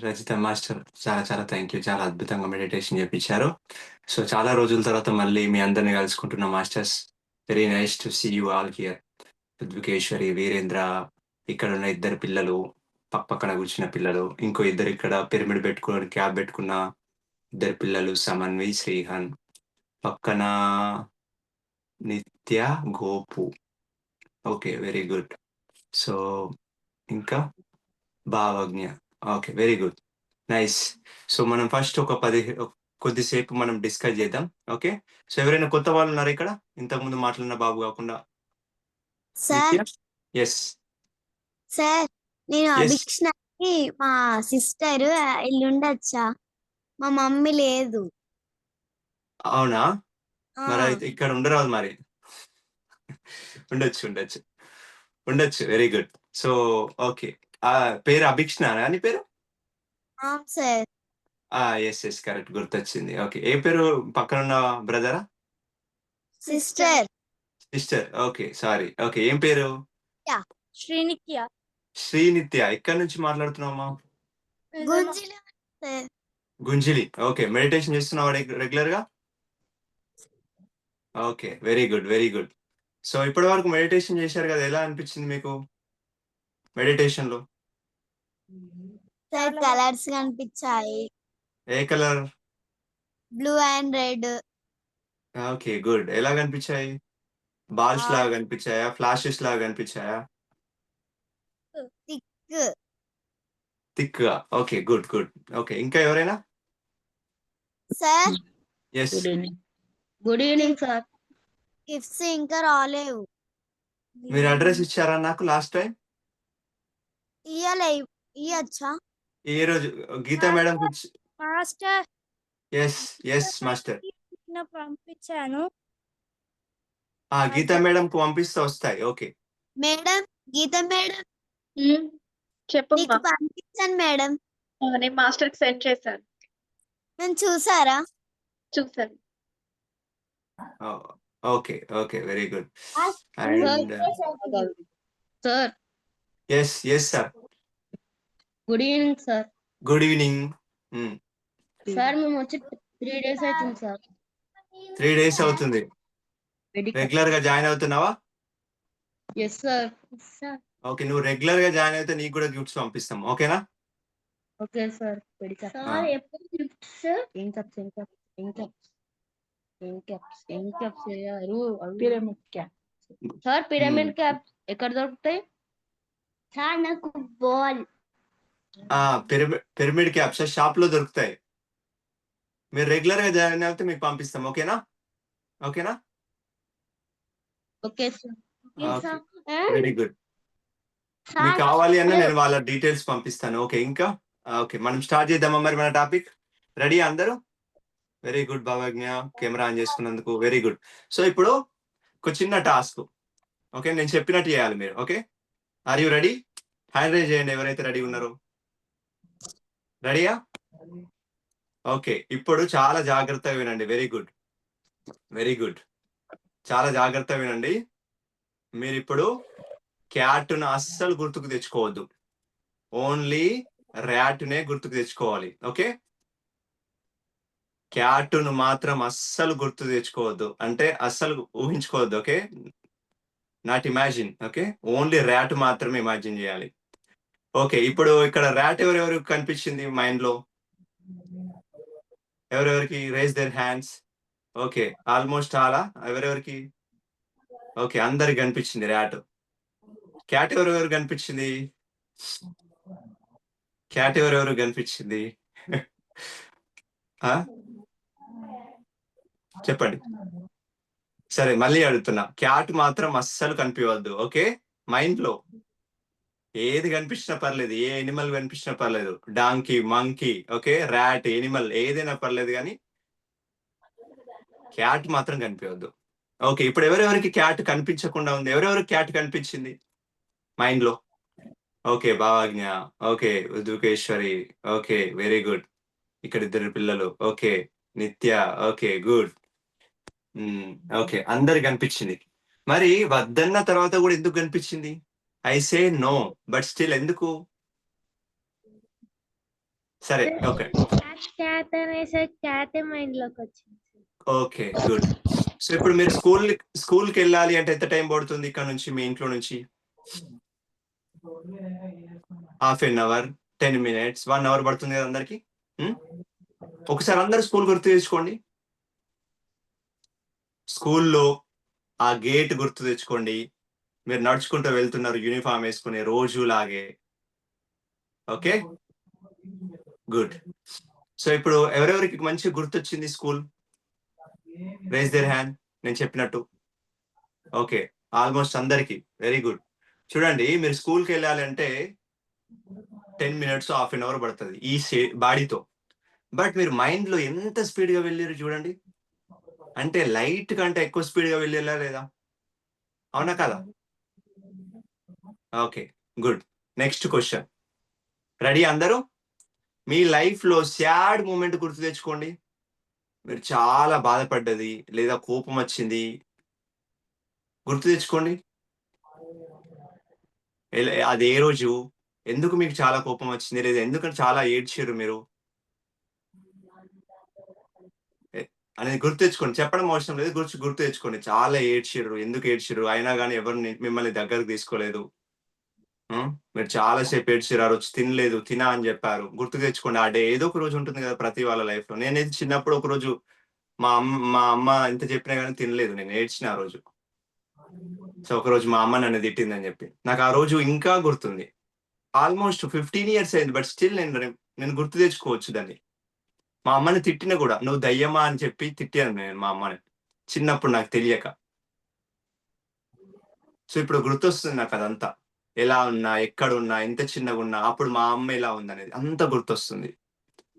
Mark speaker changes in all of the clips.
Speaker 1: Rajitha master చాలా చాలా thank you. చాలా అద్భుతంగా మెడిటేషన్ చేపించారు. సో చాలా రోజుల తర్వాత మళ్ళీ మీ అందరిని కలుసుకుంటున్న masters. Very nice to see you all here. Prithvikeshwari, Veerendra, ఇక్కడ ఉన్న ఇద్దరు పిల్లలు, పక్కన కూర్చున్న పిల్లలు, ఇంకో ఇద్దరు ఇక్కడ పిరమిడ్ పెట్టుకుని క్యాబ్ పెట్టుకున్న ఇద్దరు పిల్లలు, సమన్వి, శ్రీహన్, పక్కన Nitya, Gopu. Okay, very good. So ఇంకా Bhavagna. Okay, very good, nice. So మనం ఫస్ట్ కొద్దిసేపు మనం డిస్కస్ చేద్దాం. ఓకే, సో ఎవరైనా కొత్త వాళ్ళు ఉన్నారా ఇక్కడ, ఇంతకుముందు మాట్లాడిన బాబు కాకుండా?
Speaker 2: సార్
Speaker 1: ఎస్
Speaker 2: సార్ నేను
Speaker 1: ఎస్.
Speaker 2: అభిక్షణకి మా సిస్టర్ ఎల్లుండొచ్చా? మా మమ్మీ లేదు.
Speaker 1: అవునా?
Speaker 2: ఆ,
Speaker 1: మరి అయితే ఇక్కడ ఉండరాదు మరి. ఉండొచ్చు ఉండొచ్చు ఉండొచ్చు, వెరీ గుడ్. సో ఓకే, ఆ పేరు అభిక్షణ అని పేరు?
Speaker 2: అవును సార్.
Speaker 1: ఎస్ ఎస్, కరెక్ట్, గుర్తొచ్చింది. ఓకే, ఏ పేరు పక్కన ఉన్న బ్రదరా?
Speaker 2: Sister
Speaker 1: sister. Okay, sorry. Okay, ఏం పేరు?
Speaker 2: శ్రీనిత్య.
Speaker 1: శ్రీనిత్య. ఎక్కడి నుంచి మాట్లాడుతున్నావమ్మా?
Speaker 2: గుంజిలో సార్.
Speaker 1: గుంజిలి. ఓకే, మెడిటేషన్ చేస్తున్నావా రెగ్యులర్ గా? Okay, very good very good. So ఇప్పటి వరకు మెడిటేషన్ చేశారు కదా, ఎలా అనిపించింది మీకు మెడిటేషన్ లో?
Speaker 2: సార్ కలర్స్ కనిపించాయి,
Speaker 1: ఏ colour?
Speaker 2: Blue and red.
Speaker 1: Okay, good. ఎలా కనిపించాయి? బాల్స్ లాగా కనిపించాయా, ఫ్లాషెస్ లాగా కనిపించాయా?
Speaker 2: థిక్.
Speaker 1: థిక్ గా. Okay, good good. ఓకే, ఇంకా ఎవరైనా?
Speaker 2: Sir
Speaker 1: yes.
Speaker 3: Good evening sir.
Speaker 2: Gifts ఇంకా రాలేవు.
Speaker 1: మీరు అడ్రస్ ఇచ్చారా నాకు లాస్ట్ టైం?
Speaker 2: ఇయ్యలే, ఇయ్యొచ్చా?
Speaker 1: ఏ రోజు? Geetha madam.
Speaker 2: Master
Speaker 1: yes yes master.
Speaker 2: పంపించాను.
Speaker 1: గీతా మేడం కు పంపిస్తే వస్తాయి. ఓకే
Speaker 2: మేడం, గీత మేడం
Speaker 3: చెప్పమ్మా.
Speaker 2: నీకు పంపించాను మేడం.
Speaker 3: నేను మాస్టర్ కి సెండ్ చేశాను,
Speaker 2: నేను చూసారా?
Speaker 3: చూసాను.
Speaker 1: Okay okay, very good. And
Speaker 3: sir
Speaker 1: yes yes sir.
Speaker 3: Good evening sir.
Speaker 1: Good evening.
Speaker 3: Sir మేము వచ్చి 3 days అవుతుంది సార్.
Speaker 1: 3 days అవుతుంది. రెగ్యులర్ గా జాయిన్ అవుతున్నావా?
Speaker 3: ఎస్ సార్.
Speaker 1: ఓకే, నువ్వు రెగ్యులర్ గా జాయిన్ అయితే నీకు కూడా గిఫ్ట్స్ పంపిస్తాం. ఓకేనా?
Speaker 3: Okay sir.
Speaker 1: సార్,
Speaker 3: ఎప్పుడు గిఫ్ట్స్? ఏం cups pyramid cap. Sir pyramid cap ఎక్కడ దొరుకుతాయి?
Speaker 2: సార్ నాకు బాల్.
Speaker 1: పిరమిడ్ క్యాప్స్ షాప్ లో దొరుకుతాయి. మీరు రెగ్యులర్ గా జాయిన్ అయితే మీకు పంపిస్తాం. ఓకేనా? ఓకేనా?
Speaker 3: Okay sir.
Speaker 1: Very good. మీకు కావాలి అన్న నేను వాళ్ళ డీటెయిల్స్ పంపిస్తాను. ఓకే, ఇంకా ఓకే, మనం స్టార్ట్ చేద్దామా మరి మన టాపిక్? రెడీ అందరూ? Very good Bhavagna, camera on చేసుకున్నందుకు వెరీ గుడ్. సో ఇప్పుడు ఒక చిన్న టాస్క్. ఓకే, నేను చెప్పినట్టు చేయాలి మీరు. Okay, are you ready? Hand raise చేయండి ఎవరైతే రెడీ ఉన్నారో. రెడీయా? ఓకే, ఇప్పుడు చాలా జాగ్రత్తగా వినండి. Very good very good. చాలా జాగ్రత్తగా వినండి. మీరు ఇప్పుడు క్యాట్ను అస్సలు గుర్తుకు తెచ్చుకోవద్దు, ఓన్లీ ర్యాట్నే గుర్తుకు తెచ్చుకోవాలి. ఓకే, క్యాట్ను మాత్రం అస్సలు గుర్తు తెచ్చుకోవద్దు, అంటే అస్సలు ఊహించుకోవద్దు. Okay, not imagine. Okay, only rat మాత్రమే ఇమాజిన్ చేయాలి. ఓకే, ఇప్పుడు ఇక్కడ ర్యాట్ ఎవరెవరికి కనిపించింది మైండ్ లో? ఎవరెవరికి? Raise their hands. Okay, almost చాలా. ఎవరెవరికి? ఓకే, అందరికి కనిపించింది ర్యాట్. క్యాట్ ఎవరెవరు కనిపించింది? క్యాట్ ఎవరెవరు కనిపించింది? చెప్పండి. సరే, మళ్ళీ అడుగుతున్నా, క్యాట్ మాత్రం అస్సలు కనిపించవద్దు. ఓకే, మైండ్ లో ఏది కనిపించినా పర్లేదు, ఏ ఎనిమల్ కనిపించినా పర్లేదు, donkey, monkey, okay, rat, Animal ఏదైనా పర్లేదు, కానీ క్యాట్ మాత్రం కనిపించవద్దు. ఓకే, ఇప్పుడు ఎవరెవరికి క్యాట్ కనిపించకుండా ఉంది? ఎవరెవరికి క్యాట్ కనిపించింది మైండ్ లో? Okay, Bhavagna, okay, Uddukeshwari, okay, very good. ఇక్కడ ఇద్దరు పిల్లలు, ఓకే, నిత్య, ఓకే, గుడ్. ఓకే, అందరికి కనిపించింది. మరి వద్దన్న తర్వాత కూడా ఎందుకు కనిపించింది? I say no, but still ఎందుకు? సరే ఓకే
Speaker 3: క్యాట్ అనేసరికి క్యాటే మైండ్ లోకి వచ్చింది.
Speaker 1: Okay good. సో ఇప్పుడు మీరు స్కూల్కి వెళ్ళాలి అంటే ఎంత టైం పడుతుంది ఇక్కడ నుంచి మీ ఇంట్లో నుంచి? Half an hour, 10 minutes, 1 hour పడుతుంది కదా అందరికి. ఒకసారి అందరు స్కూల్ గుర్తు తెచ్చుకోండి. స్కూల్లో ఆ గేట్ గుర్తు తెచ్చుకోండి. మీరు నడుచుకుంటూ వెళ్తున్నారు యూనిఫామ్ వేసుకుని రోజులాగే. Okay good. సో ఇప్పుడు ఎవరెవరికి మంచి గుర్తొచ్చింది స్కూల్? Raise their hand. నేను చెప్పినట్టు. ఓకే ఆల్మోస్ట్ అందరికి. Very good. చూడండి మీరు స్కూల్కి వెళ్ళాలి అంటే 10 minutes, హాఫ్ అన్ అవర్ పడుతుంది ఈ బాడీతో. బట్ మీరు మైండ్ లో ఎంత స్పీడ్ గా వెళ్ళారు చూడండి. అంటే లైట్ కంటే ఎక్కువ స్పీడ్ గా వెళ్ళేలా లేదా? అవునా కదా? Okay good. Next question. Ready అందరూ? మీ లైఫ్ లో సాడ్ మూమెంట్ గుర్తు తెచ్చుకోండి. మీరు చాలా బాధపడ్డది లేదా కోపం వచ్చింది గుర్తు తెచ్చుకోండి. అది ఏ రోజు, ఎందుకు మీకు చాలా కోపం వచ్చింది, లేదా ఎందుకంటే చాలా ఏడ్చారు మీరు అనేది గుర్తు తెచ్చుకోండి. చెప్పడం అవసరం లేదు, గుర్తు తెచ్చుకోండి. చాలా ఏడ్చారు, ఎందుకు ఏడ్చారు, అయినా కానీ ఎవరు మిమ్మల్ని దగ్గరకు తీసుకోలేదు. మీరు చాలా సేపు ఏడ్చారు, ఆ రోజు తినలేదు, తినా అని చెప్పారు. గుర్తు తెచ్చుకోండి. ఆ డే ఏదో ఒక రోజు ఉంటుంది కదా ప్రతి వాళ్ళ లైఫ్ లో. నేనైతే చిన్నప్పుడు ఒక రోజు మా అమ్మ ఎంత చెప్పినా కానీ తినలేదు, నేను ఏడ్చిన ఆ రోజు. సో ఒక రోజు మా అమ్మ నన్ను తిట్టిందని చెప్పి నాకు ఆ రోజు ఇంకా గుర్తుంది. ఆల్మోస్ట్ 15 years అయింది, బట్ స్టిల్ నేను గుర్తు తెచ్చుకోవచ్చు దాన్ని. మా అమ్మని తిట్టిన కూడా, నువ్వు దయ్యమా అని చెప్పి తిట్టాను నేను మా అమ్మని చిన్నప్పుడు నాకు తెలియక. సో ఇప్పుడు గుర్తొస్తుంది నాకు అదంతా. ఎలా ఉన్నా, ఎక్కడ ఉన్నా, ఎంత చిన్నగా ఉన్నా, అప్పుడు మా అమ్మ ఎలా ఉందనేది అంత గుర్తొస్తుంది.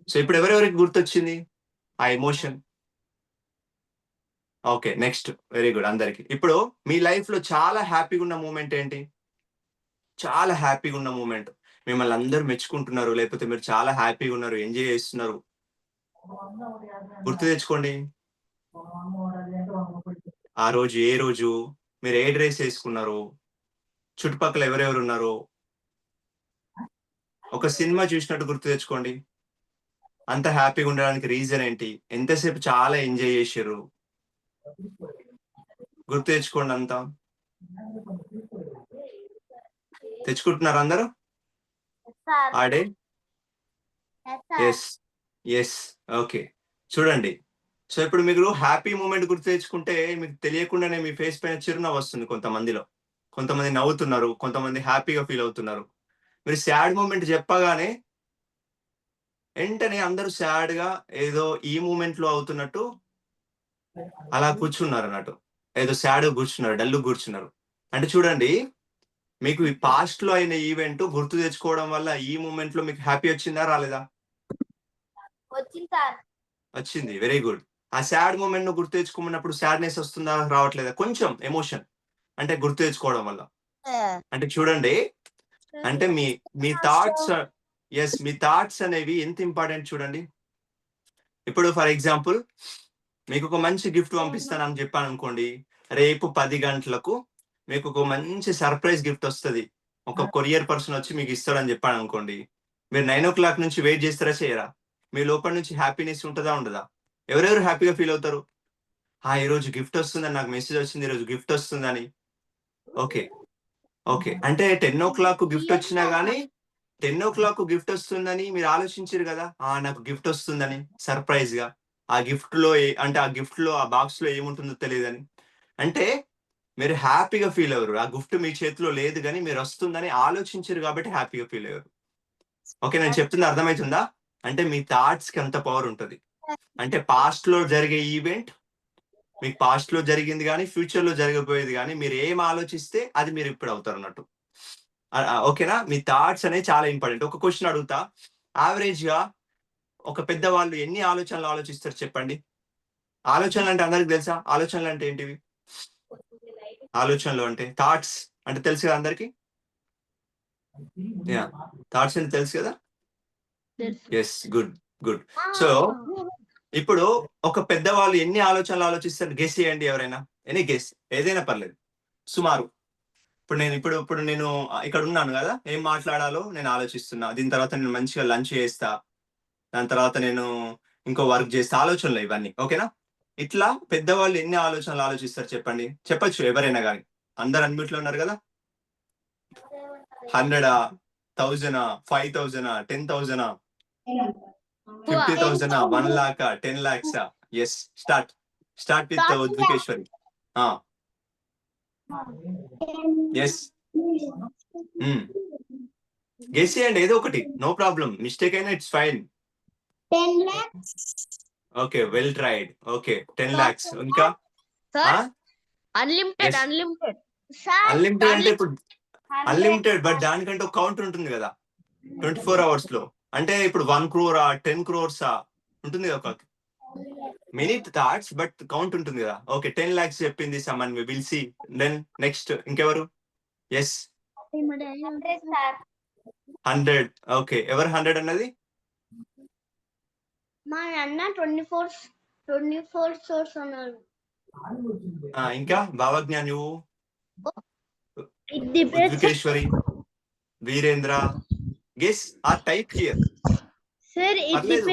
Speaker 1: సో ఇప్పుడు ఎవరెవరికి గుర్తొచ్చింది ఆ emotion? Okay next. Very good అందరికి. ఇప్పుడు మీ లైఫ్ లో చాలా హ్యాపీగా ఉన్న మూమెంట్ ఏంటి? చాలా హ్యాపీగా ఉన్న మూమెంట్, మిమ్మల్ని అందరూ మెచ్చుకుంటున్నారు, లేకపోతే మీరు చాలా హ్యాపీగా ఉన్నారు, ఎంజాయ్ చేస్తున్నారు, గుర్తు తెచ్చుకోండి. ఆ రోజు ఏ రోజు, మీరు ఏ డ్రెస్ వేసుకున్నారు, చుట్టుపక్కల ఎవరెవరు ఉన్నారు, ఒక సినిమా చూసినట్టు గుర్తు తెచ్చుకోండి. అంత హ్యాపీగా ఉండడానికి రీజన్ ఏంటి, ఎంతసేపు చాలా ఎంజాయ్ చేశారు, గుర్తు తెచ్చుకోండి. అంతా తెచ్చుకుంటున్నారు అందరూ ఆ డే? ఎస్ ఎస్ ఓకే చూడండి. సో ఇప్పుడు మీరు హ్యాపీ మూమెంట్ గుర్తు తెచ్చుకుంటే మీకు తెలియకుండానే మీ ఫేస్ పైన చిరునవ్వు వస్తుంది. కొంతమంది నవ్వుతున్నారు, కొంతమంది హ్యాపీగా ఫీల్ అవుతున్నారు. మీరు సాడ్ మూమెంట్ చెప్పగానే వెంటనే అందరూ సాడ్ గా ఏదో ఈ మూమెంట్ లో అవుతున్నట్టు అలా కూర్చున్నారు అన్నట్టు. ఏదో సాడ్ కూర్చున్నారు, డల్ కూర్చున్నారు. అంటే చూడండి, మీకు ఈ పాస్ట్ లో అయిన ఈవెంట్ గుర్తు తెచ్చుకోవడం వల్ల ఈ మూమెంట్ లో మీకు హ్యాపీ వచ్చిందా రాలేదా? వచ్చింది. Very good. ఆ సాడ్ మూమెంట్ ను గుర్తు తెచ్చుకున్నప్పుడు సాడ్నెస్ వస్తుందా రావట్లేదా? కొంచెం ఎమోషన్, అంటే గుర్తు తెచ్చుకోవడం వల్ల. అంటే చూడండి, అంటే మీ థాట్స్, మీ థాట్స్ అనేవి ఎంత ఇంపార్టెంట్ చూడండి. ఇప్పుడు ఫర్ ఎగ్జాంపుల్ మీకు ఒక మంచి గిఫ్ట్ పంపిస్తానని చెప్పాను అనుకోండి, రేపు 10 గంటలకు మీకు ఒక మంచి సర్ప్రైజ్ గిఫ్ట్ వస్తుంది, ఒక కొరియర్ పర్సన్ వచ్చి మీకు ఇస్తాడని చెప్పాను అనుకోండి, మీరు 9 o'clock నుంచి వెయిట్ చేస్తారా చేయరా? మీ లోపల నుంచి హ్యాపీనెస్ ఉంటుందా ఉండదా? ఎవరెవరు హ్యాపీగా ఫీల్ అవుతారు? ఈ రోజు గిఫ్ట్ వస్తుందని, నాకు మెసేజ్ వచ్చింది ఈ రోజు గిఫ్ట్ వస్తుందని. ఓకే ఓకే అంటే 10 o'clock గిఫ్ట్ వచ్చినా కానీ 10 o'clock గిఫ్ట్ వస్తుందని మీరు ఆలోచించారు కదా, నాకు గిఫ్ట్ వస్తుందని సర్ప్రైజ్ గా. ఆ గిఫ్ట్ లో అంటే ఆ గిఫ్ట్ లో, ఆ బాక్స్ లో ఏముంటుందో తెలియదని. అంటే మీరు హ్యాపీగా ఫీల్ అవ్వరు, ఆ గిఫ్ట్ మీ చేతిలో లేదు కానీ మీరు వస్తుందని ఆలోచించారు కాబట్టి హ్యాపీగా ఫీల్ అయ్యారు. ఓకే నేను చెప్తుంది అర్థమవుతుందా? అంటే మీ థాట్స్ కి అంత పవర్ ఉంటుంది. అంటే పాస్ట్ లో జరిగే ఈవెంట్ మీకు పాస్ట్ లో జరిగింది కానీ ఫ్యూచర్ లో జరగబోయేది కానీ మీరు ఏం ఆలోచిస్తే అది మీరు ఇప్పుడు అవుతారు అన్నట్టు. ఓకేనా? మీ థాట్స్ అనేవి చాలా ఇంపార్టెంట్. ఒక క్వశ్చన్ అడుగుతా, యావరేజ్ గా ఒక పెద్దవాళ్ళు ఎన్ని ఆలోచనలు ఆలోచిస్తారు చెప్పండి? ఆలోచనలు అంటే అందరికి తెలుసా? ఆలోచనలు అంటే ఏంటివి? ఆలోచనలు అంటే థాట్స్ అంటే తెలుసు కదా అందరికి. థాట్స్ అంటే తెలుసు కదా. Yes good good. సో ఇప్పుడు ఒక పెద్దవాళ్ళు ఎన్ని ఆలోచనలు ఆలోచిస్తారు గెస్ చేయండి ఎవరైనా. ఎనీ గెస్, ఏదైనా పర్లేదు సుమారు. ఇప్పుడు నేను ఇక్కడ ఉన్నాను కదా, ఏం మాట్లాడాలో నేను ఆలోచిస్తున్నా. దీని తర్వాత నేను మంచిగా లంచ్ చేస్తా, దాని తర్వాత నేను ఇంకో వర్క్ చేస్తే ఆలోచనలు ఇవన్నీ. ఓకేనా? ఇట్లా పెద్దవాళ్ళు ఎన్ని ఆలోచనలు ఆలోచిస్తారు చెప్పండి? చెప్పొచ్చు ఎవరైనా కానీ. అందరు అన్మ్యూట్లో ఉన్నారు కదా? 100, 1000, 5000, 10,000, 50,000, 1 lakh, 10 lakhs. Yes, start with Udvikeshwari. Yes. Guess చేయండి ఏదో ఒకటి, నో ప్రాబ్లం. మిస్టేక్ అయినా it's fine.
Speaker 2: 10 lakhs.
Speaker 1: Okay, well tried. Okay, 10 lakhs. ఇంకా
Speaker 3: అన్లిమిటెడ్
Speaker 1: Yes.
Speaker 3: అన్లిమిటెడ్
Speaker 1: అన్లిమిటెడ్ అంటే ఇప్పుడు అన్లిమిటెడ్, బట్ దానికంటే ఒక కౌంట్ ఉంటుంది కదా 24 hours లో. అంటే ఇప్పుడు 1 crore 10 crores ఉంటుంది కదా, ఒక మెనీ థాట్స్ బట్ కౌంట్ ఉంటుంది కదా. ఓకే, 10 lakhs చెప్పింది Samman. We will see. Then next ఇంకెవరు? ఎస్, 100. ఓకే, ఎవరు 100 అన్నది?
Speaker 2: మా అన్న 24 stores ఉన్నారు.
Speaker 1: ఇంకా భావజ్ఞ, నువ్వు? Udvikeshwari, Veerendra, guess or type here.
Speaker 2: Sir, it
Speaker 1: పర్లేదు.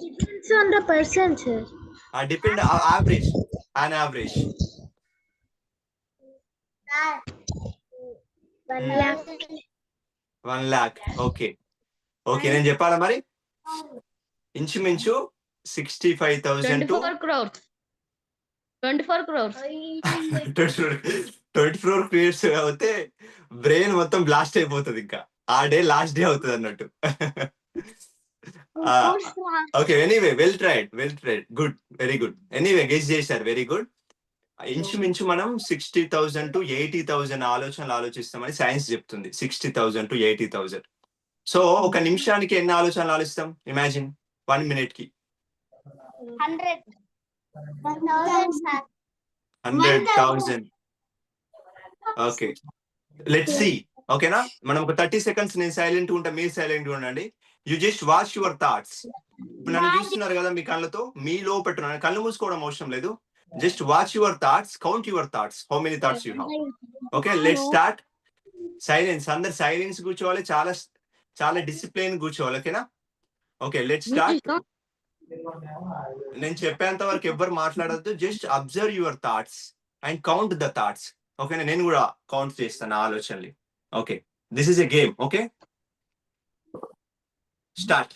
Speaker 2: depends on the person, sir.
Speaker 1: Depend average, on average.
Speaker 2: 1 lakh.
Speaker 1: 1 lakh. Okay okay, నేను చెప్పాలా మరి? ఇంచుమించు 65,000 to
Speaker 3: 24 crores 24 crores
Speaker 1: 24 crores అవుతే బ్రెయిన్ మొత్తం బ్లాస్ట్ అయిపోతుంది. ఇంకా ఆ డే లాస్ట్ డే అవుతుంది అన్నట్టు. Okay, anyway well tried, good, very good. Anyway guess చేశారు, వెరీ గుడ్. ఇంచుమించు మనం 60,000 to 80,000 ఆలోచనలు ఆలోచిస్తామని సైన్స్ చెప్తుంది. 60,000 to 80,000. సో ఒక నిమిషానికి ఎన్ని ఆలోచనలు ఆలోచిస్తాం? ఇమాజిన్ 1 minute కి 100,000. Okay, let's see. ఓకేనా? మనం ఒక 30 seconds నేను సైలెంట్ ఉంటా, మీరు సైలెంట్ ఉండండి. You just watch your thoughts. ఇప్పుడు నన్ను చూస్తున్నారు కదా మీ కళ్ళతో, మీలో పెట్టున్నాను. కళ్ళు మూసుకోవడం అవసరం లేదు. Just watch your thoughts, count your thoughts, how many thoughts you have. Okay, let's start. Silence, అందరు సైలెన్స్ కూర్చోవాలి, చాలా చాలా డిసిప్లిన్ కూర్చోవాలి. ఓకేనా? Okay, let's start. నేను చెప్పేంత వరకు ఎవ్వరు మాట్లాడద్దు. Just observe your thoughts and count the thoughts. ఓకేనా? నేను కూడా కౌంట్ చేస్తాను ఆలోచనలు. Okay, this is a game. Okay, start.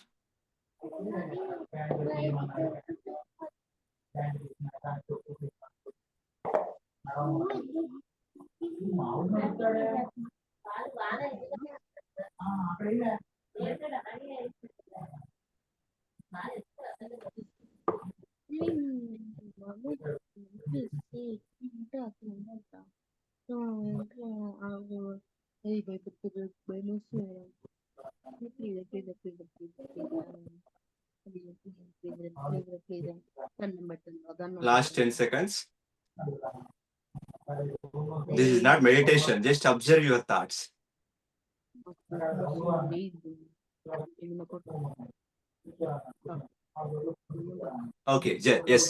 Speaker 1: Last 10 seconds. This is not meditation. Just observe your thoughts. Okay, yes.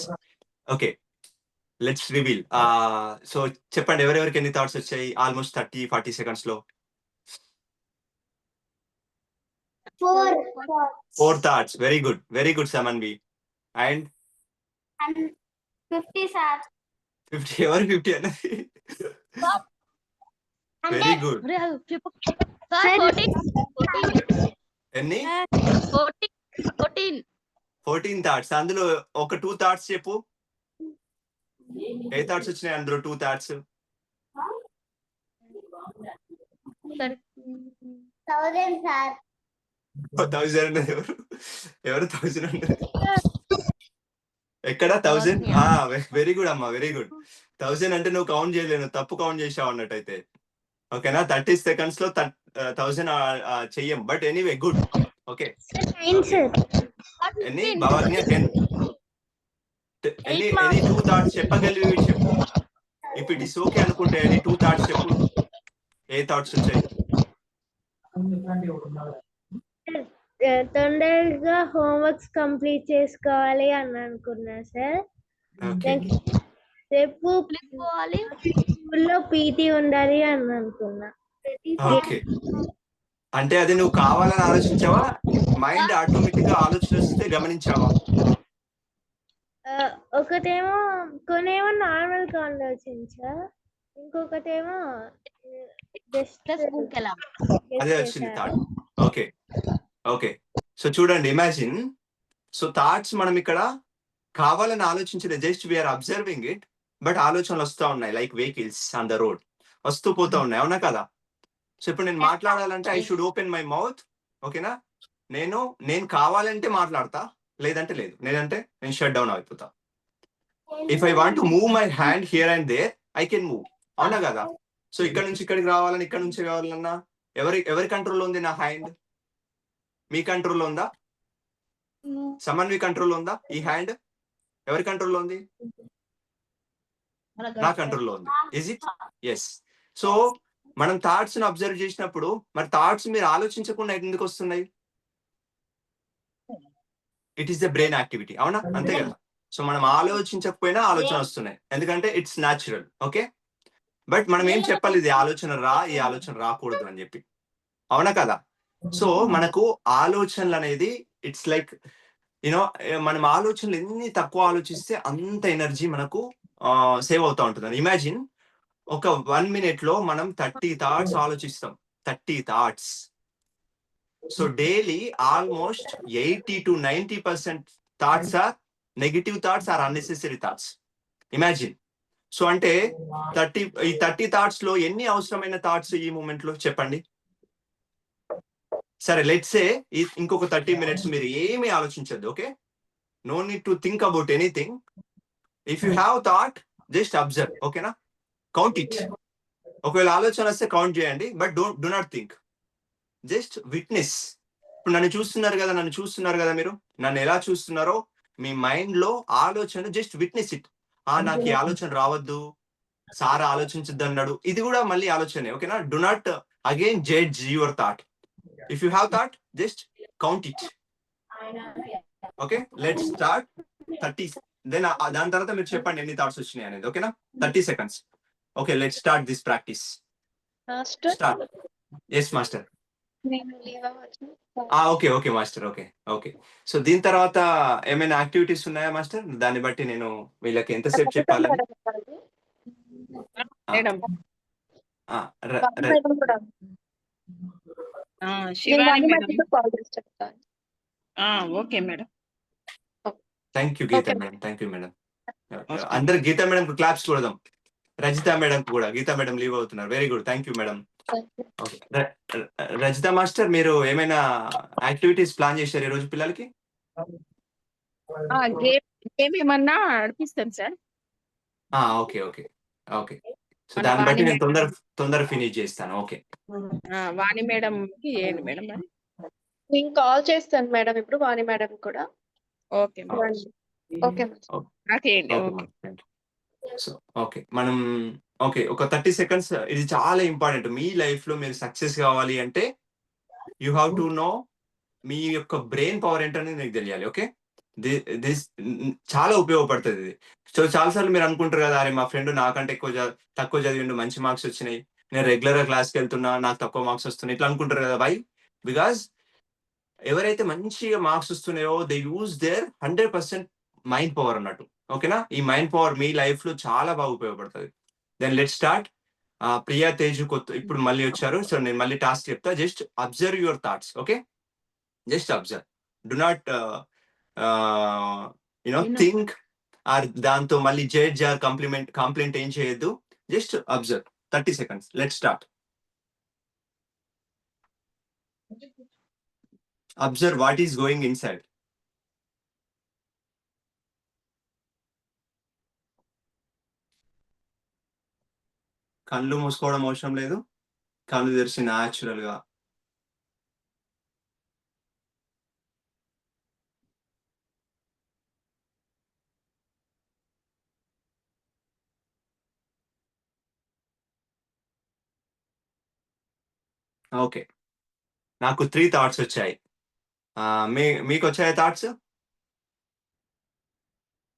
Speaker 1: Okay, let's reveal. So చెప్పండి ఎవరెవరికి ఎన్ని thoughts వచ్చాయి? Almost 30-40 seconds లో 4 thoughts. Very good Samanvi. And
Speaker 2: 50, sir.
Speaker 1: 50. ఎవరు 50 అన్నది? Very good. ఎన్ని? 14 thoughts. అందులో ఒక 2 థాట్స్ చెప్పు. ఏ థాట్స్ వచ్చినాయి అందులో? 2 థాట్స్.
Speaker 2: 1000, sir.
Speaker 1: 1000 ఎవరు 1000 అన్నది? ఎక్కడ 1000? వెరీ గుడ్ అమ్మా, వెరీ గుడ్. 1000 అంటే నువ్వు కౌంట్ చేయలేను, తప్పు కౌంట్ చేసావు అన్నట్టయితే. ఓకేనా? 30 seconds లో 1000 చెయ్యం. But anyway good. ఓకే, ఎన్ని భావజ్ఞ? 10. ఎనీ 2 థాట్స్ చెప్పగలివి చెప్పు. ఇఫ్ ఇట్ ఇస్ ఓకే అనుకుంటే ఎనీ 2 థాట్స్ చెప్పు. ఏ థాట్స్ వచ్చాయి?
Speaker 2: తొందరగా హోంవర్క్స్ కంప్లీట్ చేసుకోవాలి అని అనుకున్నా సార్. రేపు స్కూల్లో పీటీ ఉండాలి అని అనుకున్నా.
Speaker 1: ఓకే అంటే అది నువ్వు కావాలని ఆలోచించావా, మైండ్ ఆటోమేటిక్ గా ఆలోచన వస్తే గమనించావా?
Speaker 2: ఒకటేమో కొన్నేమో నార్మల్ గా ఆలోచించా, ఇంకొకటేమో జస్ట్
Speaker 3: ఊరికెలా
Speaker 1: అదే వచ్చింది థాట్. Okay okay. సో చూడండి, ఇమాజిన్. సో థాట్స్ మనం ఇక్కడ కావాలని ఆలోచించలేదు, just we are observing it. But ఆలోచనలు వస్తూ ఉన్నాయి like vehicles on the road, వస్తూ పోతా ఉన్నాయి, అవునా కదా? సో ఇప్పుడు నేను మాట్లాడాలంటే I should open my mouth. ఓకేనా? నేను కావాలంటే మాట్లాడతా, లేదంటే లేదు, లేదంటే నేను షట్ డౌన్ అయిపోతా. If I want to move my hand here and there, I can move, అవునా కదా? సో ఇక్కడ నుంచి ఇక్కడికి రావాలని, ఇక్కడ నుంచి కావాలన్నా ఎవరి కంట్రోల్లో ఉంది నా హ్యాండ్? మీ కంట్రోల్లో ఉందా? సమన్ మీ కంట్రోల్లో ఉందా? ఈ హ్యాండ్ ఎవరి కంట్రోల్లో ఉంది? నా కంట్రోల్లో ఉంది. Is it? ఎస్. సో మనం థాట్స్ ని అబ్జర్వ్ చేసినప్పుడు మరి థాట్స్ మీరు ఆలోచించకుండా ఎందుకు వస్తున్నాయి? It is the brain activity, అవునా? అంతే కదా? సో మనం ఆలోచించకపోయినా ఆలోచన వస్తున్నాయి, ఎందుకంటే ఇట్స్ న్యాచురల్. ఓకే, బట్ మనం ఏం చెప్పాలి, ఇది ఆలోచన ఈ ఆలోచన రాకూడదు అని చెప్పి, అవునా కదా? సో మనకు ఆలోచనలు అనేది ఇట్స్ లైక్ యూనో, మనం ఆలోచనలు ఎన్ని తక్కువ ఆలోచిస్తే అంత ఎనర్జీ మనకు సేవ్ అవుతా ఉంటుంది. ఇమాజిన్, ఒక 1 minute లో మనం 30 థాట్స్ ఆలోచిస్తాం. 30 thoughts. So daily almost 80 to 90% thoughts are negative thoughts, are unnecessary thoughts. Imagine. So అంటే 30 థాట్స్ లో ఎన్ని అవసరమైన థాట్స్ ఈ మూమెంట్ లో చెప్పండి. సరే, లెట్స్ సే ఇంకొక 30 minutes మీరు ఏమీ ఆలోచించద్దు. Okay, no need to think about anything. If you have thought, just observe. ఓకేనా? Count it. ఒకవేళ ఆలోచన వస్తే కౌంట్ చేయండి, but do not think, just witness. ఇప్పుడు నన్ను చూస్తున్నారు కదా మీరు నన్ను ఎలా చూస్తున్నారో, మీ మైండ్ లో ఆలోచన జస్ట్ విట్నెస్ ఇట్. నాకు ఈ ఆలోచన రావద్దు, సార్ ఆలోచించద్దు అన్నాడు, ఇది కూడా మళ్ళీ ఆలోచనే. ఓకేనా? Do not again judge your thought. If you have thought, just count it. Okay, let's start. 30. Then దాని తర్వాత మీరు చెప్పండి ఎన్ని థాట్స్ వచ్చినాయి అనేది. ఓకేనా? 30 seconds. Okay, let's start this practice. Start. Yes master. Okay okay master. Okay okay. So దీని తర్వాత ఏమైనా యాక్టివిటీస్ ఉన్నాయా మాస్టర్? దాన్ని బట్టి నేను వీళ్ళకి ఎంతసేపు చెప్పాలని.
Speaker 4: Okay madam.
Speaker 1: Thank you Geetha madam. Thank you madam. అందరు గీతా మేడం క్లాప్స్ చూడదాం. రజిత మేడం కూడా, గీతా మేడం లీవ్ అవుతున్నారు. Very good, thank you madam. Rajitha master, మీరు ఏమైనా యాక్టివిటీస్ ప్లాన్ చేశారు ఈ రోజు పిల్లలకి?
Speaker 4: గేమ్ ఏమన్నా నడిపిస్తాను sir.
Speaker 1: Okay okay okay. So దాన్ని బట్టి నేను తొందర ఫినిష్ చేస్తాను. ఓకే,
Speaker 4: వాణి మేడం కి చేయండి మేడం.
Speaker 5: నేను కాల్ చేస్తాను మేడం ఇప్పుడు వాణి మేడం కూడా.
Speaker 4: ఓకే
Speaker 5: ఓకే
Speaker 1: సో ఓకే మనం ఒక 30 seconds. ఇది చాలా ఇంపార్టెంట్. మీ లైఫ్ లో మీరు సక్సెస్ కావాలి అంటే యూ హ్యావ్ టు నో మీ యొక్క బ్రెయిన్ పవర్ ఏంటనేది మీకు తెలియాలి. ఓకే, దిస్ చాలా ఉపయోగపడుతుంది ఇది. సో చాలాసార్లు మీరు అనుకుంటారు కదా, అరే మా ఫ్రెండ్ నాకంటే తక్కువ చదివిండు, మంచి మార్క్స్ వచ్చినాయి, నేను రెగ్యులర్ గా క్లాస్కి వెళ్తున్నా, నాకు తక్కువ మార్క్స్ వస్తున్నాయి, ఇట్లా అనుకుంటారు కదా. వై? బికాస్ ఎవరైతే మంచిగా మార్క్స్ వస్తున్నాయో they use their 100% mind power అన్నట్టు. ఓకేనా? ఈ మైండ్ పవర్ మీ లైఫ్ లో చాలా బాగా ఉపయోగపడుతుంది. Then let start. Priya Teju ఇప్పుడు మళ్ళీ వచ్చారు. సో నేను మళ్ళీ టాస్క్ చెప్తా. Just observe your thoughts. Okay, just observe. Do not think or దాంతో మళ్ళీ జడ్జ్ ఆర్ కాంప్లిమెంట్ ఏం చేయొద్దు. Just observe. 30 seconds. Let start. Observe what is going inside. కళ్ళు మూసుకోవడం అవసరం లేదు, కళ్ళు తెరిచి న్యాచురల్ గా. ఓకే, నాకు 3 థాట్స్ వచ్చాయి. మీకు వచ్చాయి థాట్స్?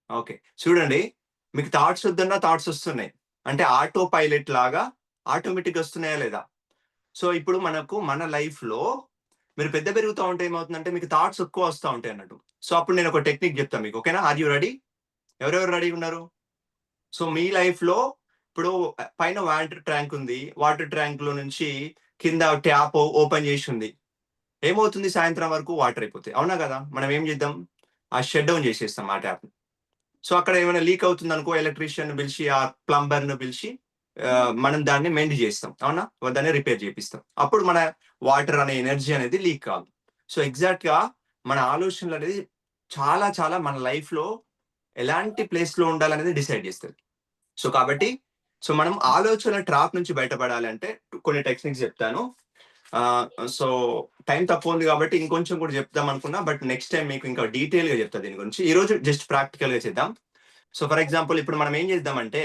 Speaker 1: ఓకే, చూడండి, మీకు థాట్స్ వద్దన్నా థాట్స్ వస్తున్నాయి అంటే ఆటో పైలట్ లాగా ఆటోమేటిక్ వస్తున్నాయా లేదా? సో ఇప్పుడు మనకు మన లైఫ్ లో మీరు పెద్ద పెరుగుతూ ఉంటే ఏమవుతుందంటే మీకు థాట్స్ ఎక్కువ వస్తూ ఉంటాయి అన్నట్టు. సో అప్పుడు నేను ఒక టెక్నిక్ చెప్తాను మీకు, ఓకేనా? Are you ready? ఎవరెవరు రెడీ ఉన్నారు? సో మీ లైఫ్ లో ఇప్పుడు పైన వాటర్ ట్యాంక్ ఉంది, వాటర్ ట్యాంక్ లో నుంచి కింద ట్యాప్ ఓపెన్ చేసి ఉంది. ఏమవుతుంది? సాయంత్రం వరకు వాటర్ అయిపోతాయి, అవునా కదా? మనం ఏం చేద్దాం? ఆ షట్ డౌన్ చేసేస్తాం ఆ ట్యాప్. సో అక్కడ ఏమైనా లీక్ అవుతుంది అనుకో, ఎలక్ట్రీషియన్ పిలిచి ఆ ప్లంబర్ ను పిలిచి మనం దాన్ని మెండ్ చేస్తాం, అవునా? దాన్ని రిపేర్ చేపిస్తాం. అప్పుడు మన వాటర్ అనే ఎనర్జీ అనేది లీక్ కాదు. సో ఎగ్జాక్ట్ గా మన ఆలోచనలు అనేది చాలా చాలా మన లైఫ్ లో ఎలాంటి ప్లేస్ లో ఉండాలనేది డిసైడ్ చేస్తుంది. సో కాబట్టి సో మనం ఆలోచన ట్రాప్ నుంచి బయటపడాలంటే కొన్ని టెక్నిక్స్ చెప్తాను. సో టైం తక్కువ ఉంది కాబట్టి ఇంకొంచెం కూడా చెప్దాం అనుకున్నా, బట్ నెక్స్ట్ టైం మీకు ఇంకా డీటెయిల్ గా చెప్తా దీని గురించి. ఈ రోజు జస్ట్ ప్రాక్టికల్ గా చేద్దాం. సో ఫర్ ఎగ్జాంపుల్ ఇప్పుడు మనం ఏం చేద్దామంటే,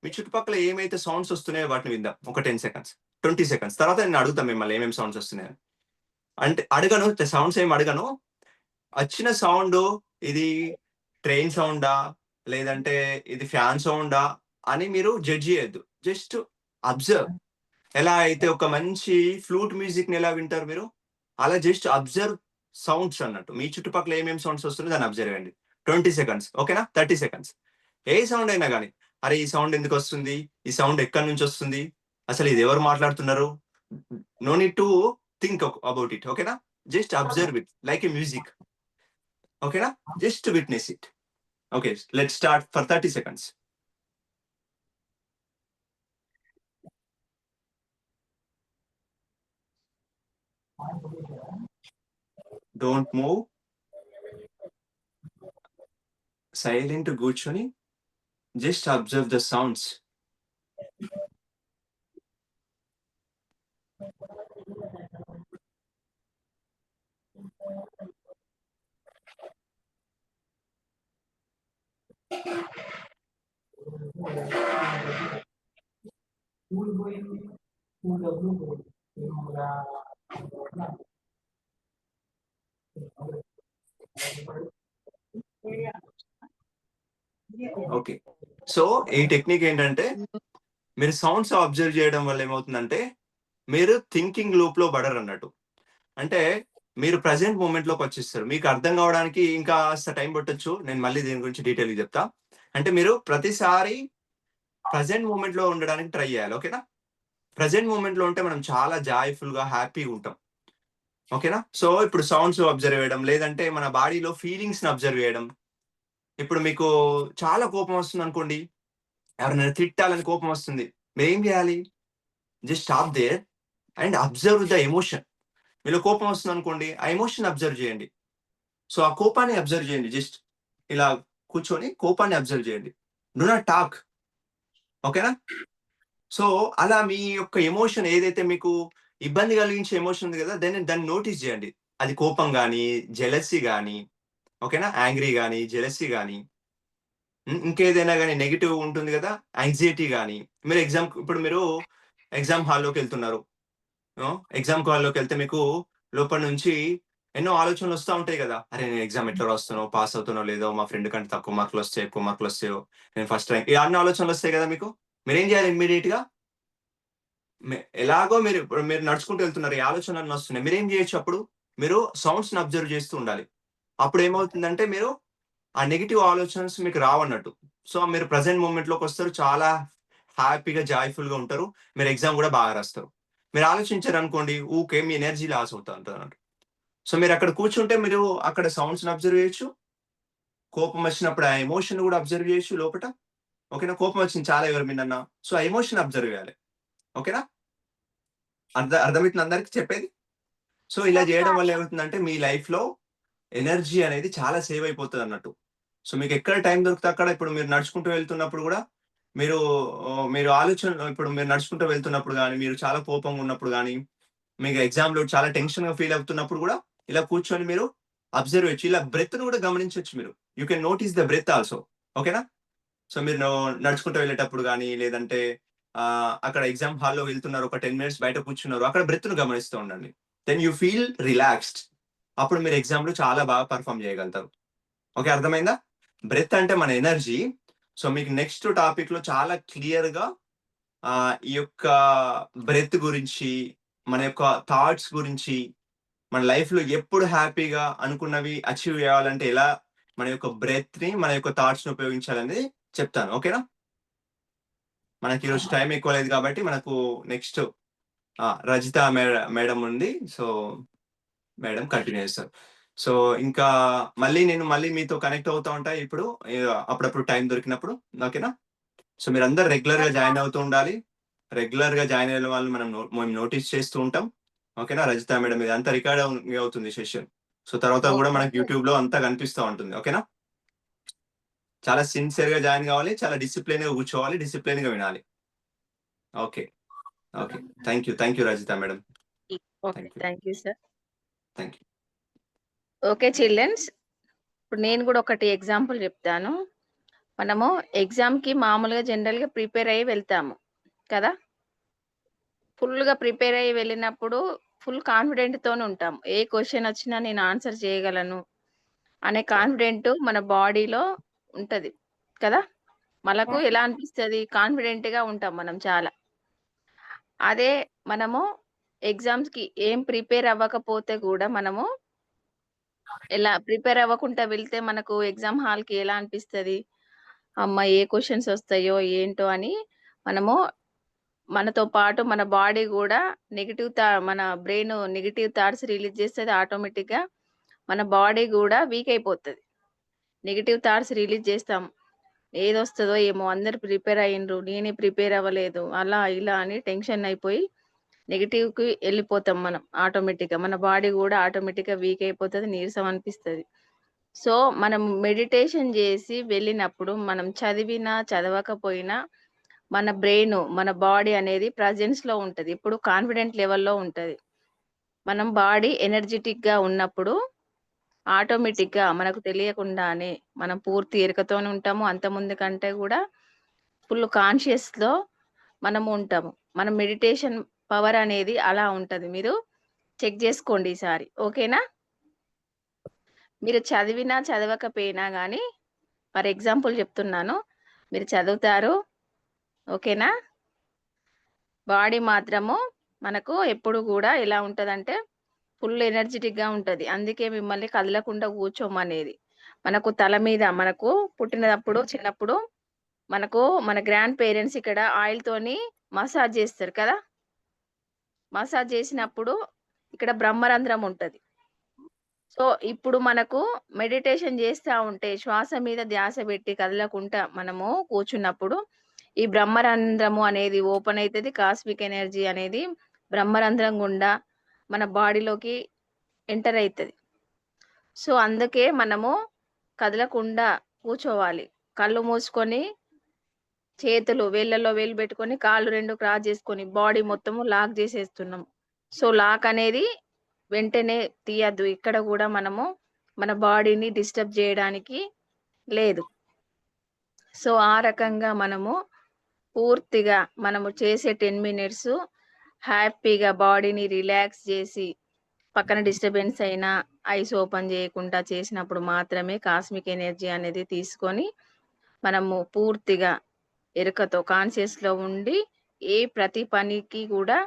Speaker 1: మీ చుట్టుపక్కల ఏమైతే సౌండ్స్ వస్తున్నాయో వాటిని విందాం ఒక 10 సెకండ్స్ 20 సెకండ్స్. తర్వాత నేను అడుగుతాను మిమ్మల్ని ఏమేమి సౌండ్స్ వస్తున్నాయని. అంటే అడగను, సౌండ్స్ ఏమి అడగను. వచ్చిన సౌండ్ ఇది ట్రైన్ సౌండా లేదంటే ఇది ఫ్యాన్ సౌండా అని మీరు జడ్జ్ చేయొద్దు. Just observe. ఎలా అయితే ఒక మంచి ఫ్లూట్ మ్యూజిక్ ని ఎలా వింటారు మీరు, అలా జస్ట్ అబ్జర్వ్ సౌండ్స్ అన్నట్టు. మీ చుట్టుపక్కల ఏమేమి సౌండ్స్ వస్తున్నాయో దాన్ని అబ్జర్వ్ చేయండి 20 సెకండ్స్, ఓకేనా? 30 సెకండ్స్. ఏ సౌండ్ అయినా కానీ, అరే ఈ సౌండ్ ఎందుకు వస్తుంది, ఈ సౌండ్ ఎక్కడి నుంచి వస్తుంది, అసలు ఇది ఎవరు మాట్లాడుతున్నారు, no need to think about it, ఓకేనా? Just observe it like a music, ఓకేనా? Just witness it. Okay, let's start for 30 seconds. Don't move, silent కూర్చొని just observe the sounds. Okay, so ఈ టెక్నిక్ ఏంటంటే, మీరు సౌండ్స్ అబ్జర్వ్ చేయడం వల్ల ఏమవుతుందంటే మీరు థింకింగ్ లూప్ లో పడరు అన్నట్టు. అంటే మీరు ప్రజెంట్ మూమెంట్ లోకి వచ్చేస్తారు. మీకు అర్థం కావడానికి ఇంకా టైం పట్టొచ్చు, నేను మళ్ళీ దీని గురించి డీటెయిల్ చెప్తా. అంటే మీరు ప్రతిసారి ప్రజెంట్ మూమెంట్ లో ఉండడానికి ట్రై చేయాలి, ఓకేనా? ప్రజెంట్ మూమెంట్ లో ఉంటే మనం చాలా జాయ్ఫుల్ గా హ్యాపీగా ఉంటాం, ఓకేనా? సో ఇప్పుడు సౌండ్స్ అబ్జర్వ్ చేయడం, లేదంటే మన బాడీలో ఫీలింగ్స్ ని అబ్జర్వ్ చేయడం. ఇప్పుడు మీకు చాలా కోపం వస్తుంది అనుకోండి, ఎవరైనా తిట్టాలని కోపం వస్తుంది, మీరు ఏం చేయాలి? Just stop there and observe the emotion. మీలో కోపం వస్తుంది అనుకోండి, ఆ ఎమోషన్ అబ్జర్వ్ చేయండి. సో ఆ కోపాన్ని అబ్జర్వ్ చేయండి. జస్ట్ ఇలా కూర్చొని కోపాన్ని అబ్జర్వ్ చేయండి. డు నాట్ టాక్, ఓకేనా? సో అలా మీ యొక్క ఎమోషన్ ఏదైతే మీకు ఇబ్బంది కలిగించే ఎమోషన్ ఉంది కదా, దాన్ని నోటీస్ చేయండి. అది కోపం కానీ, జెలసీ కానీ, ఓకేనా? యాంగ్రీ కానీ, జెలసీ కానీ, ఇంకేదైనా కానీ నెగిటివ్ ఉంటుంది కదా, యాంగ్జైటీ కానీ. మీరు ఇప్పుడు మీరు ఎగ్జామ్ హాల్లోకి వెళ్తున్నారు. ఎగ్జామ్ హాల్లోకి వెళ్తే మీకు లోపల నుంచి ఎన్నో ఆలోచనలు వస్తూ ఉంటాయి కదా. అరే నేను ఎగ్జామ్ ఎట్లా రాస్తున్నావు, పాస్ అవుతానో లేదో, మా ఫ్రెండ్ కంటే తక్కువ మార్కులు వస్తాయి, ఎక్కువ మార్కులు వస్తాయో, నేను ఫస్ట్ ర్యాంక్, ఈ అన్ని ఆలోచనలు వస్తాయి కదా మీకు. మీరేం చేయాలి? ఇమ్మీడియట్ గా ఎలాగో మీరు నడుచుకుంటూ వెళ్తున్నారు, ఈ ఆలోచనలు వస్తున్నాయి, మీరేం చేయొచ్చు? అప్పుడు మీరు సౌండ్స్ ని అబ్జర్వ్ చేస్తూ ఉండాలి. అప్పుడు ఏమవుతుందంటే మీరు ఆ నెగిటివ్ ఆలోచనస్ మీకు రావన్నట్టు. సో మీరు ప్రజెంట్ మూమెంట్ లోకి వస్తారు, చాలా హ్యాపీగా జాయ్ఫుల్ గా ఉంటారు, మీరు ఎగ్జామ్ కూడా బాగా రాస్తారు. మీరు ఆలోచించారు అనుకోండి, ఊకే మీ ఎనర్జీ లాస్ అవుతా ఉంటుంది. సో మీరు అక్కడ కూర్చుంటే మీరు అక్కడ సౌండ్స్ ని అబ్జర్వ్ చేయొచ్చు, కోపం వచ్చినప్పుడు ఆ ఎమోషన్ కూడా అబ్జర్వ్ చేయొచ్చు లోపల, ఓకేనా? కోపం వచ్చింది చాలా ఎవరి మీద, సో ఆ ఎమోషన్ అబ్జర్వ్ చేయాలి, ఓకేనా? అర్థమవుతుంది అందరికి చెప్పేది? సో ఇలా చేయడం వల్ల ఏమవుతుందంటే మీ లైఫ్ లో ఎనర్జీ అనేది చాలా సేవ్ అయిపోతుంది అన్నట్టు. సో మీకు ఎక్కడ టైం దొరికితే అక్కడ, ఇప్పుడు మీరు నడుచుకుంటూ వెళ్తున్నప్పుడు కూడా మీరు ఆలోచన, ఇప్పుడు మీరు నడుచుకుంటూ వెళ్తున్నప్పుడు కానీ, మీరు చాలా కోపంగా ఉన్నప్పుడు కానీ, మీకు ఎగ్జామ్ లో చాలా టెన్షన్ గా ఫీల్ అవుతున్నప్పుడు కూడా ఇలా కూర్చొని మీరు అబ్జర్వ్ చేయొచ్చు. ఇలా బ్రెత్ ను కూడా గమనించవచ్చు మీరు. You can notice the breath also, ఓకేనా? సో మీరు నడుచుకుంటూ వెళ్ళేటప్పుడు కానీ, లేదంటే అక్కడ ఎగ్జామ్ హాల్లో వెళ్తున్నారు, ఒక 10 minutes బయట కూర్చున్నారు, అక్కడ బ్రెత్ ను గమనిస్తూ ఉండండి. Then you feel relaxed. అప్పుడు మీరు ఎగ్జామ్ లో చాలా బాగా పర్ఫామ్ చేయగలుగుతారు. ఓకే, అర్థమైందా? బ్రెత్ అంటే మన ఎనర్జీ. సో మీకు నెక్స్ట్ టాపిక్ లో చాలా క్లియర్ గా ఈ యొక్క బ్రెత్ గురించి, మన యొక్క థాట్స్ గురించి, మన లైఫ్లో ఎప్పుడు హ్యాపీగా అనుకున్నవి అచీవ్ చేయాలంటే ఎలా మన యొక్క బ్రెత్ని, మన యొక్క థాట్స్ని ఉపయోగించాలని చెప్తాను. ఓకేనా? మనకి ఈరోజు టైం ఎక్కువ లేదు కాబట్టి మనకు నెక్స్ట్ రజిత మేడం ఉంది. సో మేడం కంటిన్యూ చేస్తారు. సో ఇంకా మళ్ళీ మీతో కనెక్ట్ అవుతూ ఉంటాయి ఇప్పుడు అప్పుడప్పుడు టైం దొరికినప్పుడు. ఓకేనా? సో మీరు అందరు రెగ్యులర్గా జాయిన్ అవుతూ ఉండాలి. రెగ్యులర్గా జాయిన్ అయిన వాళ్ళు మేము నోటీస్ చేస్తూ ఉంటాం. ఓకేనా? రజిత మేడం ఇది అంతా రికార్డ్ అవుతుంది సెషన్. సో తర్వాత కూడా మనకి యూట్యూబ్లో అంతా కనిపిస్తూ ఉంటుంది. ఓకేనా? చాలా సిన్సియర్గా జాయిన్ కావాలి, చాలా డిసిప్లిన్గా కూర్చోవాలి, డిసిప్లిన్గా వినాలి. Okay okay, thank you Rajitha madam.
Speaker 4: Okay, thank you sir.
Speaker 1: Thank you.
Speaker 4: Okay childrens, ఇప్పుడు నేను కూడా ఒకటి ఎగ్జాంపుల్ చెప్తాను. మనము ఎగ్జామ్కి మామూలుగా జనరల్గా ప్రిపేర్ అయ్యి వెళ్తాము కదా. ఫుల్గా ప్రిపేర్ అయ్యి వెళ్ళినప్పుడు ఫుల్ కాన్ఫిడెంట్తో ఉంటాం. ఏ క్వశ్చన్ వచ్చినా నేను ఆన్సర్ చేయగలను అనే కాన్ఫిడెంట్ మన బాడీలో ఉంటుంది కదా. మనకు ఎలా అనిపిస్తుంది? కాన్ఫిడెంట్గా ఉంటాం మనం చాలా. అదే మనము ఎగ్జామ్స్కి ఏం ప్రిపేర్ అవ్వకపోతే కూడా మనము ఎలా ప్రిపేర్ అవ్వకుండా వెళ్తే మనకు ఎగ్జామ్ హాల్కి ఎలా అనిపిస్తుంది? అమ్మ ఏ క్వశ్చన్స్ వస్తాయో ఏంటో అని మనము మనతో పాటు మన బాడీ కూడా మన బ్రెయిన్ నెగిటివ్ థాట్స్ రిలీజ్ చేస్తుంది. ఆటోమేటిక్గా మన బాడీ కూడా వీక్ అయిపోతుంది. నెగిటివ్ థాట్స్ రిలీజ్ చేస్తాం. ఏదొస్తుందో ఏమో, అందరు ప్రిపేర్ అయ్యిండ్రు, నేనే ప్రిపేర్ అవ్వలేదు, అలా ఇలా అని టెన్షన్ అయిపోయి నెగిటివ్కి వెళ్ళిపోతాం మనం. ఆటోమేటిక్గా మన బాడీ కూడా ఆటోమేటిక్గా వీక్ అయిపోతుంది, నీరసం అనిపిస్తుంది. సో మనం మెడిటేషన్ చేసి వెళ్ళినప్పుడు మనం చదివినా చదవకపోయినా మన బ్రెయిన్, మన బాడీ అనేది ప్రజెన్స్లో ఉంటుంది, ఇప్పుడు కాన్ఫిడెంట్ లెవెల్లో ఉంటుంది. మనం బాడీ ఎనర్జెటిక్గా ఉన్నప్పుడు ఆటోమేటిక్గా మనకు తెలియకుండానే మనం పూర్తి ఎరుకతోనే ఉంటాము. అంతకుముందు కంటే కూడా ఫుల్ కాన్షియస్లో మనము ఉంటాము. మన మెడిటేషన్ పవర్ అనేది అలా ఉంటుంది. మీరు చెక్ చేసుకోండి ఈసారి. ఓకేనా? మీరు చదివినా చదవకపోయినా కానీ, ఫర్ ఎగ్జాంపుల్ చెప్తున్నాను, మీరు చదువుతారు. ఓకేనా? బాడీ మాత్రము మనకు ఎప్పుడు కూడా ఎలా ఉంటుందంటే ఫుల్ ఎనర్జెటిక్గా ఉంటుంది. అందుకే మిమ్మల్ని కదలకుండా కూర్చోమనేది. మనకు తల మీద మనకు పుట్టినప్పుడు చిన్నప్పుడు మనకు మన గ్రాండ్ పేరెంట్స్ ఇక్కడ ఆయిల్తోని మసాజ్ చేస్తారు కదా. మసాజ్ చేసినప్పుడు ఇక్కడ బ్రహ్మరంధ్రం ఉంటుంది. సో ఇప్పుడు మనకు మెడిటేషన్ చేస్తూ ఉంటే శ్వాస మీద ధ్యాస పెట్టి కదలకుండా మనము కూర్చున్నప్పుడు ఈ బ్రహ్మరంధ్రము అనేది ఓపెన్ అవుతుంది. కాస్మిక్ ఎనర్జీ అనేది బ్రహ్మరంధ్రం గుండా మన బాడీలోకి ఎంటర్ అవుతుంది. సో అందుకే మనము కదలకుండా కూర్చోవాలి. కళ్ళు మూసుకొని చేతులు వేళ్ళలో వేలు పెట్టుకొని కాళ్ళు రెండు క్రాస్ చేసుకొని బాడీ మొత్తము లాక్ చేసేస్తున్నాం. సో లాక్ అనేది వెంటనే తీయద్దు. ఇక్కడ కూడా మనము మన బాడీని డిస్టర్బ్ చేయడానికి లేదు. సో ఆ రకంగా మనము పూర్తిగా మనము చేసే 10 minutes హ్యాపీగా బాడీని రిలాక్స్ చేసి పక్కన డిస్టర్బెన్స్ అయినా ఐస్ ఓపెన్ చేయకుండా చేసినప్పుడు మాత్రమే కాస్మిక్ ఎనర్జీ అనేది తీసుకొని మనము పూర్తిగా ఎరుకతో కాన్షియస్లో ఉండి ఏ ప్రతి పనికి కూడా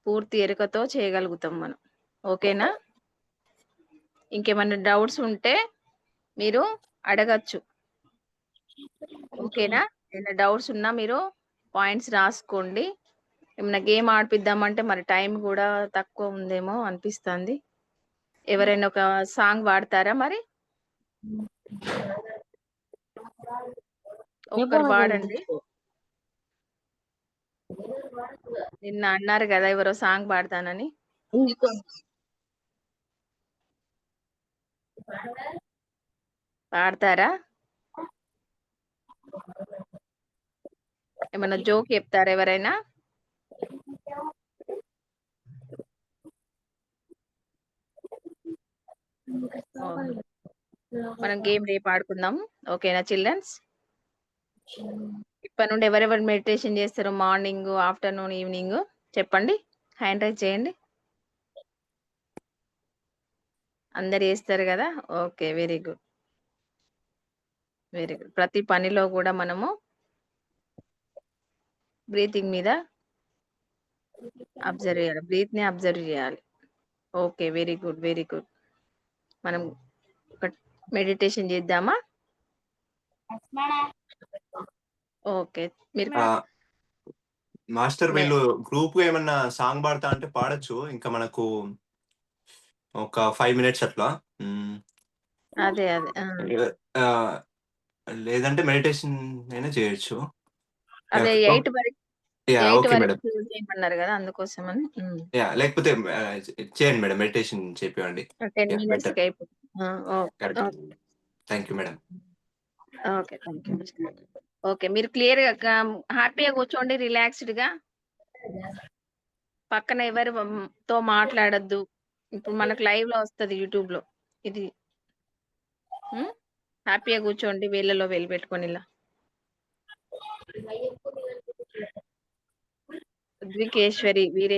Speaker 4: పూర్తి ఎరుకతో చేయగలుగుతాం మనం. ఓకేనా? ఇంకేమైనా డౌట్స్ ఉంటే మీరు అడగచ్చు. ఓకేనా? ఏమైనా డౌట్స్ ఉన్నా మీరు పాయింట్స్ రాసుకోండి. ఏమైనా గేమ్ ఆడిపిద్దామంటే మరి టైం కూడా తక్కువ ఉందేమో అనిపిస్తుంది. ఎవరైనా ఒక సాంగ్ పాడతారా మరి? ఒక్కరు పాడండి. నిన్న అన్నారు కదా ఎవరో సాంగ్ పాడతానని. పాడతారా? ఏమన్నా జోక్ చెప్తారా ఎవరైనా? మనం గేమ్ రేపు ఆడుకుందాం. ఓకేనా చిల్డ్రన్స్? ఇప్పటి నుండి ఎవరెవరు మెడిటేషన్ చేస్తారు మార్నింగ్, ఆఫ్టర్నూన్, ఈవినింగ్ చెప్పండి. హ్యాండ్ రైజ్ చేయండి. అందరు చేస్తారు కదా. Okay, very good, very good. ప్రతి పనిలో కూడా మనము బ్రీతింగ్ మీద అబ్జర్వ్ చేయాలి, బ్రీత్ ని అబ్జర్వ్ చేయాలి. Okay, very good, very good. మనం ఒక మెడిటేషన్ చేద్దామా? ఓకే, మీరు
Speaker 1: మాస్టర్
Speaker 4: మే-
Speaker 1: వీళ్ళు గ్రూప్ ఏమన్నా సాంగ్ పాడతా అంటే పాడొచ్చు, ఇంకా మనకు ఒక 5 minutes అట్లా.
Speaker 4: అదే అదే
Speaker 1: ఆ, లేదంటే మెడిటేషన్ అయినా చేయొచ్చు.
Speaker 4: అదే 8 వరకు,
Speaker 1: యా
Speaker 4: 8
Speaker 1: ఓకే
Speaker 4: వరకు
Speaker 1: మేడం.
Speaker 4: క్లోజ్ చేయమన్నారు కదా, అందుకోసమని.
Speaker 1: యా లేకపోతే చేయండి మేడం, మెడిటేషన్ చెప్పండి.
Speaker 4: 10
Speaker 1: యా
Speaker 4: minutes
Speaker 1: బెటర్.
Speaker 4: కి అయిపోతుంది. Okay
Speaker 1: correct. Thank you madam.
Speaker 4: Okay, thank you. Okay, మీరు క్లియర్ గా హ్యాపీగా కూర్చోండి, రిలాక్స్డ్ గా. పక్కన ఎవరితో మాట్లాడొద్దు. ఇప్పుడు మనకు లైవ్ లో వస్తుంది యూట్యూబ్ లో ఇది. హ్యాపీగా కూర్చోండి, వేళ్ళలో వేలు పెట్టుకొని ఇలా. ఉద్వికేశ్వరి వీరే